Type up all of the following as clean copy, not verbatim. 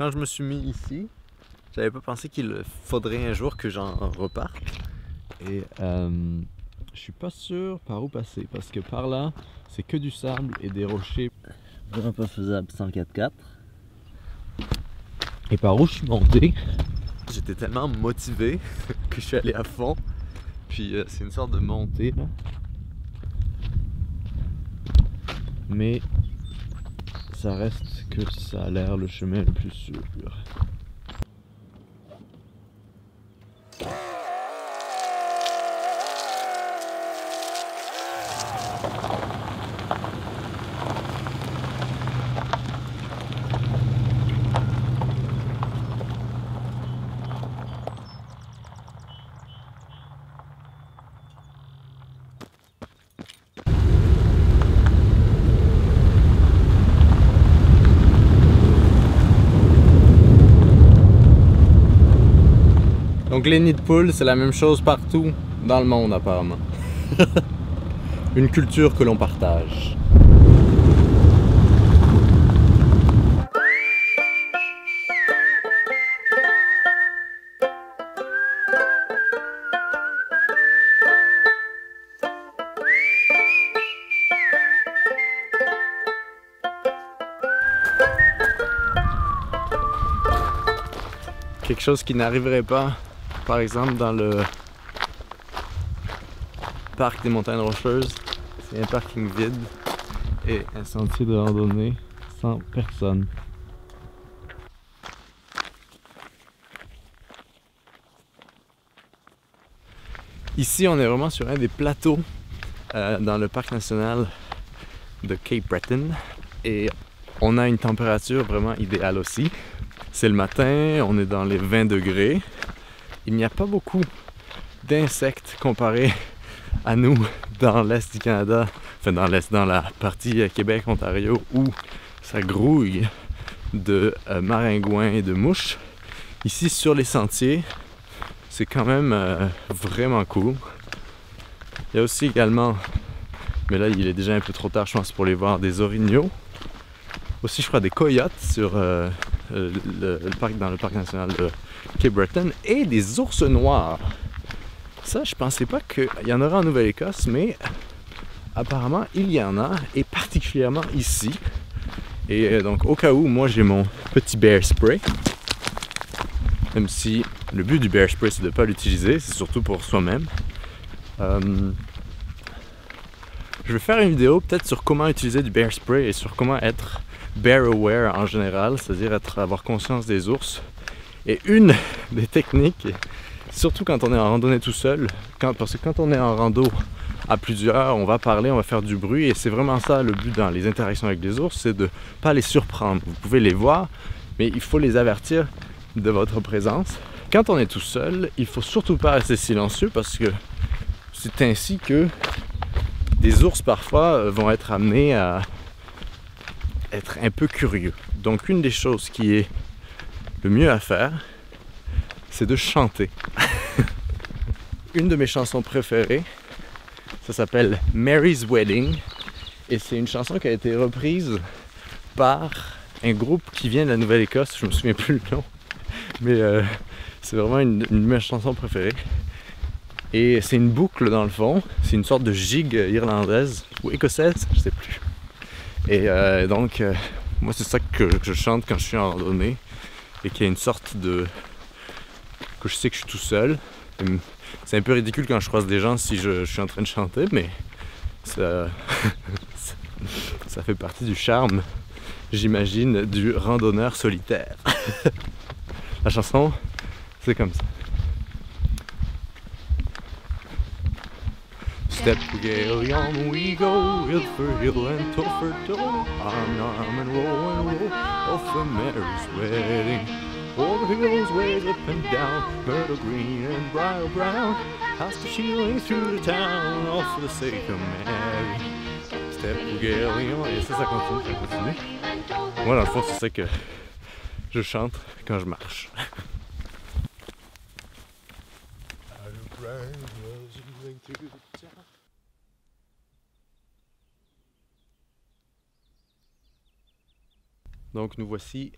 quand je me suis mis ici, j'avais pas pensé qu'il faudrait un jour que j'en reparte. Et je suis pas sûr par où passer parce que par là, c'est que du sable et des rochers vraiment pas faisables sans 4x4. Et par où je suis monté, j'étais tellement motivé que je suis allé à fond. Puis c'est une sorte de montée là. Mais ça reste que ça a l'air le chemin le plus sûr. Donc les nids de poules, c'est la même chose partout dans le monde apparemment. Une culture que l'on partage. Quelque chose qui n'arriverait pas, par exemple, dans le parc des Montagnes Rocheuses, c'est un parking vide et un sentier de randonnée sans personne. Ici, on est vraiment sur un des plateaux dans le parc national de Cape Breton et on a une température vraiment idéale aussi. C'est le matin, on est dans les 20 degrés. Il n'y a pas beaucoup d'insectes comparé à nous dans l'est du Canada, enfin dans l'est, dans la partie Québec-Ontario où ça grouille de maringouins et de mouches. Ici sur les sentiers, c'est quand même vraiment cool. Il y a aussi également, mais là il est déjà un peu trop tard je pense pour les voir, des orignaux. Aussi je crois des coyotes sur le parc, dans le parc national de Cape Breton et des ours noirs. Ça, je pensais pas qu'il y en aurait en Nouvelle-Écosse, mais apparemment il y en a, et particulièrement ici. Et donc au cas où, moi j'ai mon petit bear spray. Même si le but du bear spray c'est de ne pas l'utiliser, c'est surtout pour soi-même. Je vais faire une vidéo peut-être sur comment utiliser du bear spray et sur comment être bear aware en général, c'est-à-dire avoir conscience des ours. Et une des techniques, surtout quand on est en randonnée tout seul, parce que quand on est en rando à plusieurs, on va parler, on va faire du bruit, et c'est vraiment ça le but dans les interactions avec les ours, c'est de ne pas les surprendre. Vous pouvez les voir, mais il faut les avertir de votre présence. Quand on est tout seul, il faut surtout pas rester silencieux parce que c'est ainsi que des ours parfois vont être amenés à être un peu curieux. Donc une des choses qui est le mieux à faire, c'est de chanter. Une de mes chansons préférées, ça s'appelle Mary's Wedding, et c'est une chanson qui a été reprise par un groupe qui vient de la Nouvelle-Écosse, je me souviens plus le nom, mais c'est vraiment une de mes chansons préférées. Et c'est une boucle dans le fond, c'est une sorte de gigue irlandaise ou écossaise, je sais plus. Et donc, moi c'est ça que je chante quand je suis en randonnée et qu'il y a une sorte de... que je sais que je suis tout seul. C'est un peu ridicule quand je croise des gens si je suis en train de chanter, mais ça, ça fait partie du charme, j'imagine, du randonneur solitaire. La chanson, c'est comme ça. Step gaily on we go, hill for hill and toe for toe, arm in arm and row and row, off for Mary's wedding. Over hills, ways up and down, Myrtle Green and Briar Brown, house to shieling through the town, all for the sake of Mary. Step gaily on, et ça continue, ça continue. Moi dans le fond c'est ça que je chante quand je marche. Donc nous voici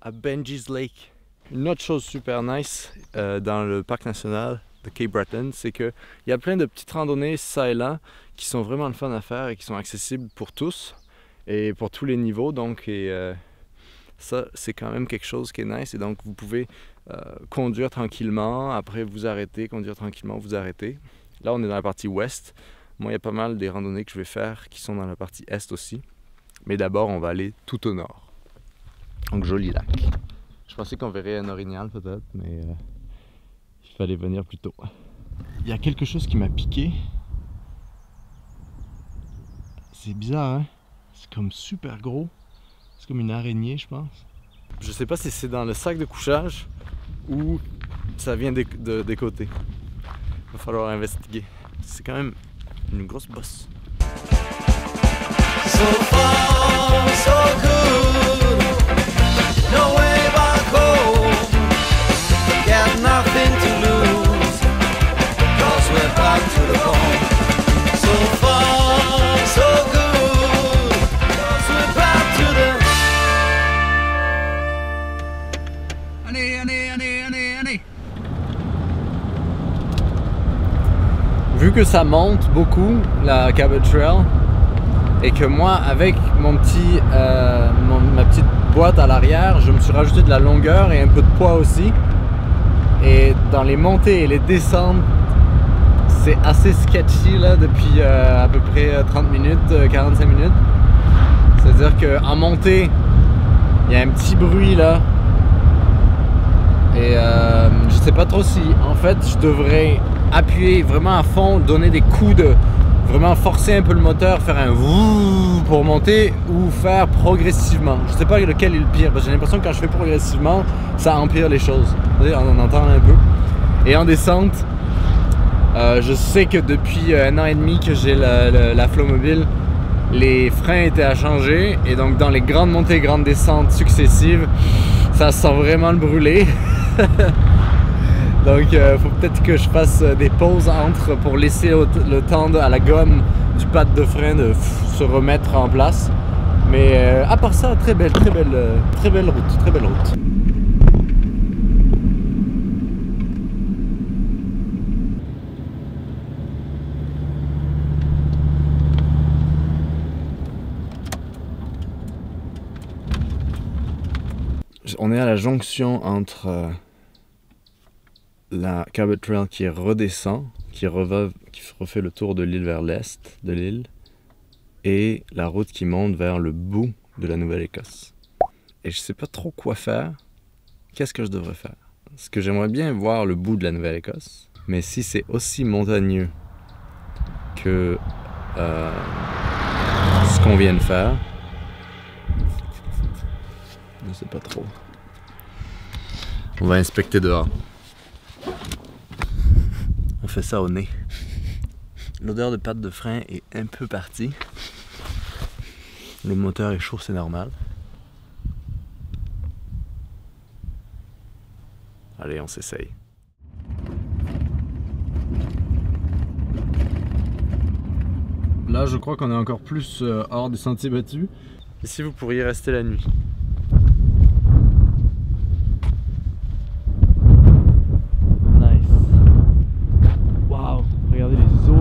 à Benji's Lake. Une autre chose super nice dans le parc national de Cape Breton, c'est qu'il y a plein de petites randonnées ça et là qui sont vraiment le fun à faire et qui sont accessibles pour tous et pour tous les niveaux. Donc, ça, c'est quand même quelque chose qui est nice. Et donc, vous pouvez conduire tranquillement, après vous arrêter, conduire tranquillement, vous arrêter. Là, on est dans la partie ouest. Moi, il y a pas mal des randonnées que je vais faire qui sont dans la partie est aussi. Mais d'abord, on va aller tout au nord. Donc, joli lac. Je pensais qu'on verrait un orignal peut-être, mais il fallait venir plus tôt. Il y a quelque chose qui m'a piqué. C'est bizarre, hein? C'est comme super gros. C'est comme une araignée, je pense. Je sais pas si c'est dans le sac de couchage ou ça vient des côtés. Il va falloir investiguer. C'est quand même une grosse bosse. So far, so good. No way back home. Got nothing to lose. 'Cause we're back to the bone. So far, so good. 'Cause we're back to the... Allez. Vu que ça monte beaucoup, la Cabot Trail, et que moi, avec mon petit, ma petite boîte à l'arrière, je me suis rajouté de la longueur et un peu de poids aussi. Et dans les montées et les descentes, c'est assez sketchy là depuis à peu près 30 minutes, 45 minutes. C'est-à-dire qu'en montée, il y a un petit bruit là. Et je sais pas trop si en fait je devrais appuyer vraiment à fond, donner des coups de... vraiment forcer un peu le moteur, faire un vouh pour monter ou faire progressivement. Je sais pas lequel est le pire, parce que j'ai l'impression que quand je fais progressivement, ça empire les choses. On entend un peu. Et en descente, je sais que depuis 1 an et demi que j'ai la Flowmobile, les freins étaient à changer. Et donc dans les grandes montées, grandes descentes successives, ça sent vraiment le brûler. Donc il faut peut-être que je fasse des pauses entre pour laisser le temps à la gomme du pad de frein de se remettre en place. Mais à part ça, très belle route. On est à la jonction entre la Cabot Trail qui redescend, qui refait le tour de l'île vers l'est de l'île, et la route qui monte vers le bout de la Nouvelle-Écosse. Et je sais pas trop quoi faire. Qu'est-ce que je devrais faire? Parce que j'aimerais bien voir le bout de la Nouvelle-Écosse, mais si c'est aussi montagneux que ce qu'on vient de faire, je sais pas trop. On va inspecter dehors. On fait ça au nez. L'odeur de pâte de frein est un peu partie. Le moteur est chaud, c'est normal. Allez, on s'essaye. Là, je crois qu'on est encore plus hors des sentiers battus. Ici, vous pourriez rester la nuit.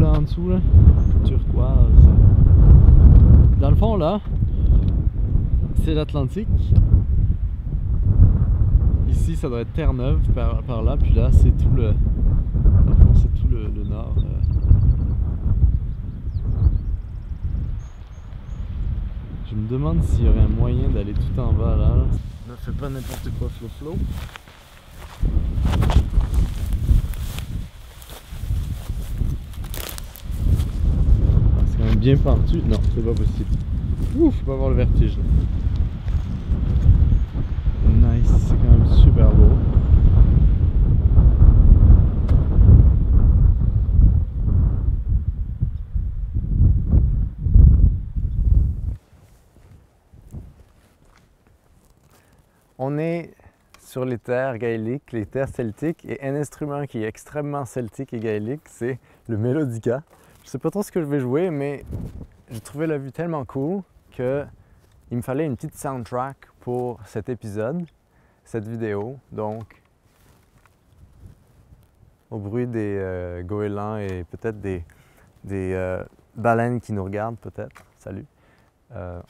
En dessous là, turquoise. Dans le fond là, c'est l'Atlantique. Ici ça doit être Terre-Neuve par là, puis là c'est tout le nord. Je me demande s'il y aurait un moyen d'aller tout en bas là. Ne fais pas n'importe quoi, Flo. Bien pentu, non, c'est pas possible. Ouf, faut pas avoir le vertige là. Nice, c'est quand même super beau. On est sur les terres gaéliques, les terres celtiques, et un instrument qui est extrêmement celtique et gaélique, c'est le mélodica. Je sais pas trop ce que je vais jouer, mais j'ai trouvé la vue tellement cool qu'il me fallait une petite soundtrack pour cet épisode. cette vidéo, donc au bruit des goélands et peut-être des baleines qui nous regardent peut-être, salut,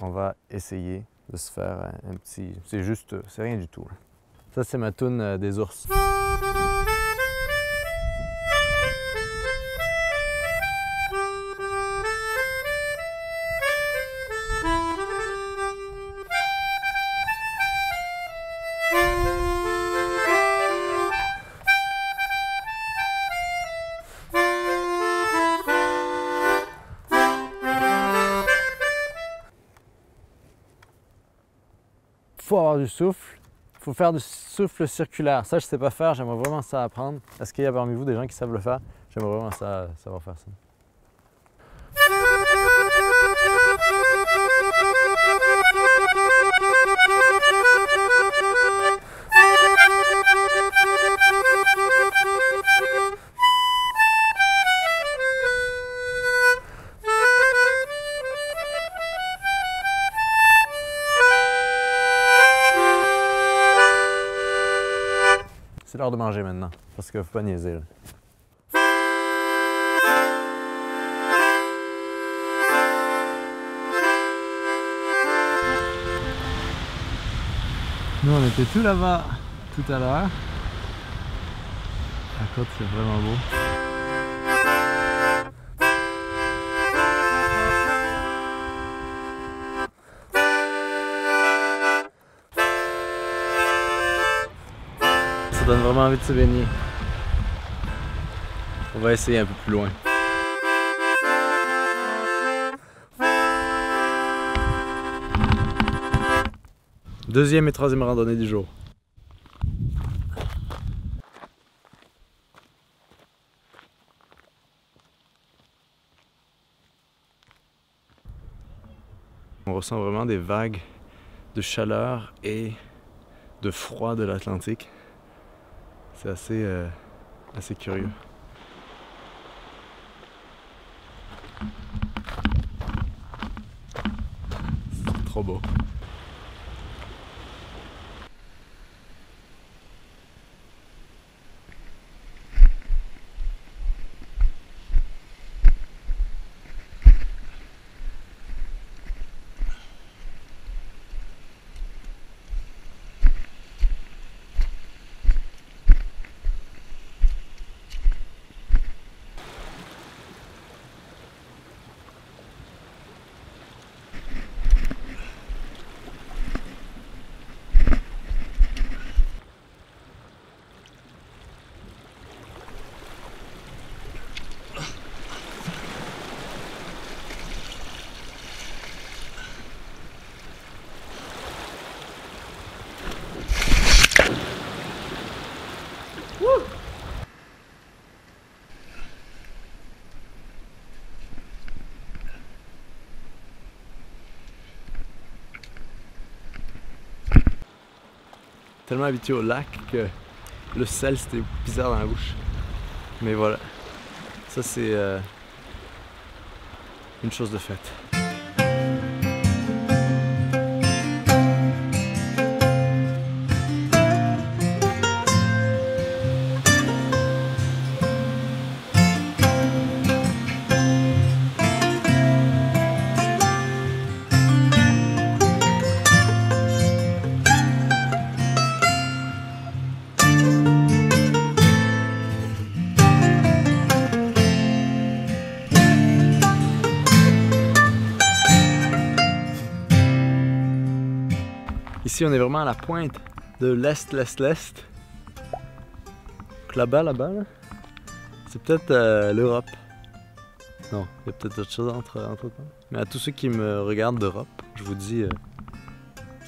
on va essayer de se faire un petit... C'est juste, c'est rien du tout. Là. Ça c'est ma toune des ours. Il faut avoir du souffle, il faut faire du souffle circulaire. Ça, je ne sais pas faire, j'aimerais vraiment ça apprendre. Est-ce qu'il y a parmi vous des gens qui savent le faire? J'aimerais vraiment savoir faire ça. C'est l'heure de manger maintenant, parce qu'il ne faut pas niaiser. Là. Nous, on était tout là-bas tout à l'heure. La côte, c'est vraiment beau. Ça donne vraiment envie de se baigner. On va essayer un peu plus loin. Deuxième et troisième randonnée du jour. On ressent vraiment des vagues de chaleur et de froid de l'Atlantique. C'est assez curieux. C'est trop beau. Tellement habitué au lac que le sel c'était bizarre dans la bouche. Mais voilà, ça c'est une chose de faite. Ici, on est vraiment à la pointe de l'Est. Là-bas, là, c'est peut-être l'Europe. Non, il y a peut-être autre chose entre temps. Mais à tous ceux qui me regardent d'Europe, je vous dis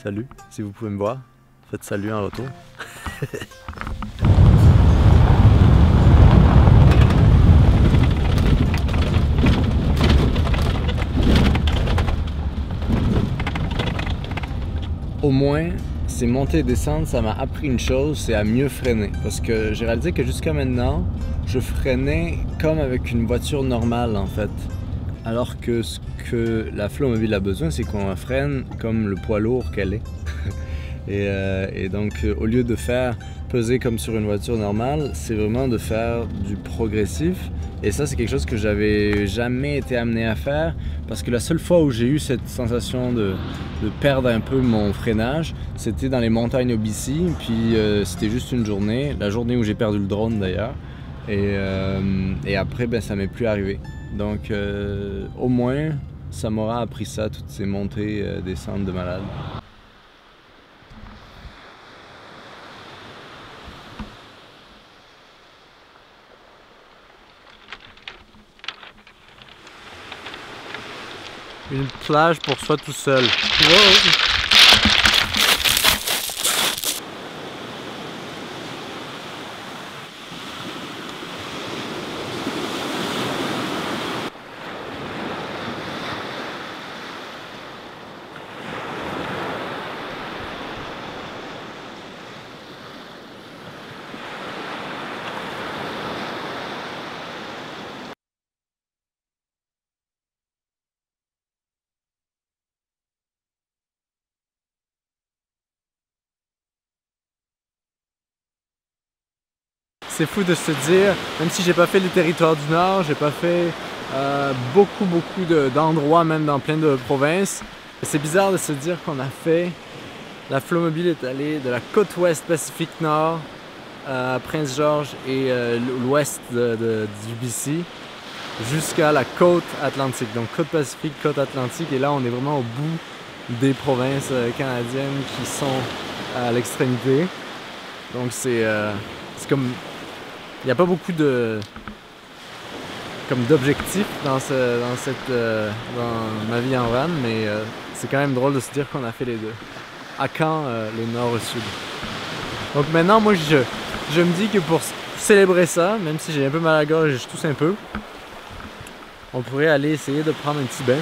salut. Si vous pouvez me voir, faites salut en retour. Au moins, ces montées et descentes, ça m'a appris une chose, c'est à mieux freiner. Parce que j'ai réalisé que jusqu'à maintenant, je freinais comme avec une voiture normale en fait. Alors que ce que la Flowmobile a besoin, c'est qu'on freine comme le poids lourd qu'elle est. Et donc, au lieu de faire peser comme sur une voiture normale, c'est vraiment de faire du progressif. Et ça, c'est quelque chose que j'avais jamais été amené à faire parce que la seule fois où j'ai eu cette sensation de perdre un peu mon freinage, c'était dans les montagnes au BC. Puis c'était juste une journée, la journée où j'ai perdu le drone d'ailleurs. Et après, ben, ça m'est plus arrivé. Donc, au moins, ça m'aura appris ça, toutes ces montées, descentes de malade. Une plage pour soi tout seul. Wow. C'est fou de se dire, même si j'ai pas fait les territoires du Nord, j'ai pas fait beaucoup d'endroits, même dans plein de provinces, c'est bizarre de se dire qu'on a fait, la Flowmobile est allée de la côte ouest Pacifique Nord à Prince George et l'ouest du BC jusqu'à la côte Atlantique, donc côte Pacifique, côte Atlantique, et là on est vraiment au bout des provinces canadiennes qui sont à l'extrémité. Donc c'est comme... Il n'y a pas beaucoup d'objectifs dans ma vie en van, mais c'est quand même drôle de se dire qu'on a fait les deux. À quand le nord au sud. Donc maintenant, moi, je me dis que pour célébrer ça, même si j'ai un peu mal à la gorge et je tousse un peu, on pourrait aller essayer de prendre un petit bain.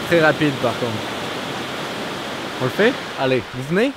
Très rapide par contre. On le fait? Allez, vous venez?